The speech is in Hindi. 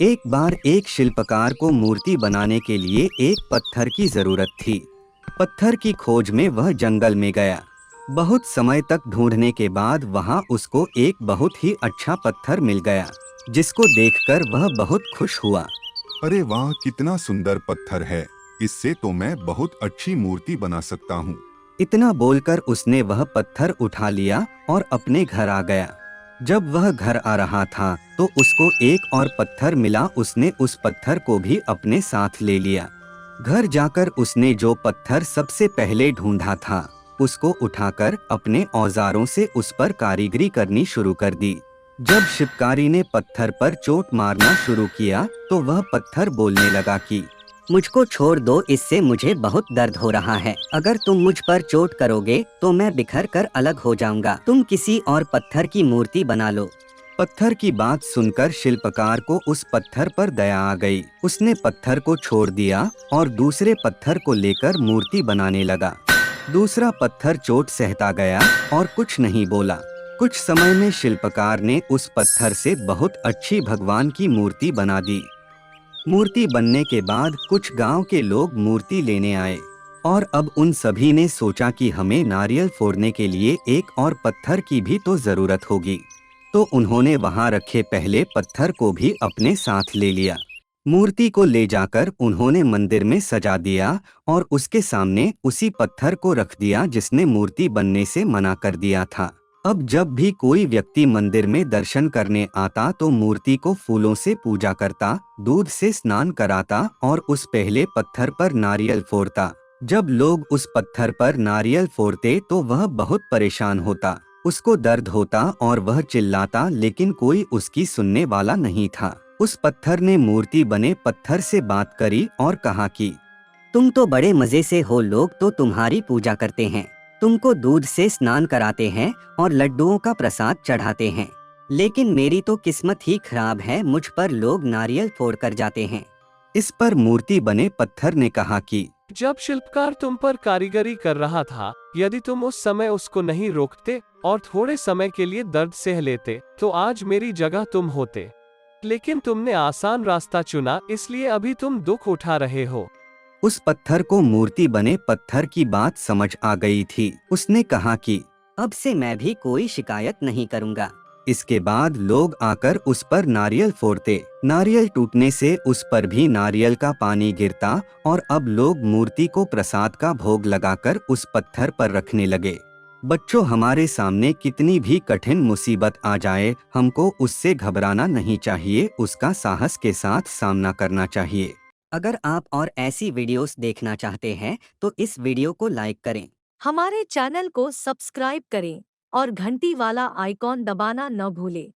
एक बार एक शिल्पकार को मूर्ति बनाने के लिए एक पत्थर की जरूरत थी। पत्थर की खोज में वह जंगल में गया। बहुत समय तक ढूंढने के बाद वहां उसको एक बहुत ही अच्छा पत्थर मिल गया, जिसको देखकर वह बहुत खुश हुआ। अरे वाह, कितना सुंदर पत्थर है। इससे तो मैं बहुत अच्छी मूर्ति बना सकता हूँ। इतना बोलकर उसने वह पत्थर उठा लिया और अपने घर आ गया। जब वह घर आ रहा था तो उसको एक और पत्थर मिला। उसने उस पत्थर को भी अपने साथ ले लिया। घर जाकर उसने जो पत्थर सबसे पहले ढूंढा था, उसको उठाकर अपने औजारों से उस पर कारीगरी करनी शुरू कर दी। जब शिपकारी ने पत्थर पर चोट मारना शुरू किया तो वह पत्थर बोलने लगा कि मुझको छोड़ दो, इससे मुझे बहुत दर्द हो रहा है। अगर तुम मुझ पर चोट करोगे तो मैं बिखर कर अलग हो जाऊंगा। तुम किसी और पत्थर की मूर्ति बना लो। पत्थर की बात सुनकर शिल्पकार को उस पत्थर पर दया आ गई। उसने पत्थर को छोड़ दिया और दूसरे पत्थर को लेकर मूर्ति बनाने लगा। दूसरा पत्थर चोट सहता गया और कुछ नहीं बोला। कुछ समय में शिल्पकार ने उस पत्थर से बहुत अच्छी भगवान की मूर्ति बना दी। मूर्ति बनने के बाद कुछ गांव के लोग मूर्ति लेने आए और अब उन सभी ने सोचा कि हमें नारियल फोड़ने के लिए एक और पत्थर की भी तो जरूरत होगी। तो उन्होंने वहां रखे पहले पत्थर को भी अपने साथ ले लिया। मूर्ति को ले जाकर उन्होंने मंदिर में सजा दिया और उसके सामने उसी पत्थर को रख दिया जिसने मूर्ति बनने से मना कर दिया था। अब जब भी कोई व्यक्ति मंदिर में दर्शन करने आता तो मूर्ति को फूलों से पूजा करता, दूध से स्नान कराता और उस पहले पत्थर पर नारियल फोड़ता। जब लोग उस पत्थर पर नारियल फोड़ते तो वह बहुत परेशान होता, उसको दर्द होता और वह चिल्लाता, लेकिन कोई उसकी सुनने वाला नहीं था। उस पत्थर ने मूर्ति बने पत्थर से बात करी और कहा कि तुम तो बड़े मजे से हो, लोग तो तुम्हारी पूजा करते हैं, तुमको दूध से स्नान कराते हैं और लड्डुओं का प्रसाद चढ़ाते हैं, लेकिन मेरी तो किस्मत ही खराब है, मुझ पर लोग नारियल फोड़ कर जाते हैं। इस पर मूर्ति बने पत्थर ने कहा कि जब शिल्पकार तुम पर कारीगरी कर रहा था, यदि तुम उस समय उसको नहीं रोकते और थोड़े समय के लिए दर्द सह लेते तो आज मेरी जगह तुम होते। लेकिन तुमने आसान रास्ता चुना, इसलिए अभी तुम दुख उठा रहे हो। उस पत्थर को मूर्ति बने पत्थर की बात समझ आ गई थी। उसने कहा कि अब से मैं भी कोई शिकायत नहीं करूंगा। इसके बाद लोग आकर उस पर नारियल फोड़ते, नारियल टूटने से उस पर भी नारियल का पानी गिरता और अब लोग मूर्ति को प्रसाद का भोग लगाकर उस पत्थर पर रखने लगे। बच्चों, हमारे सामने कितनी भी कठिन मुसीबत आ जाए, हमको उससे घबराना नहीं चाहिए, उसका साहस के साथ सामना करना चाहिए। अगर आप और ऐसी वीडियोस देखना चाहते हैं तो इस वीडियो को लाइक करें, हमारे चैनल को सब्सक्राइब करें और घंटी वाला आइकॉन दबाना न भूलें।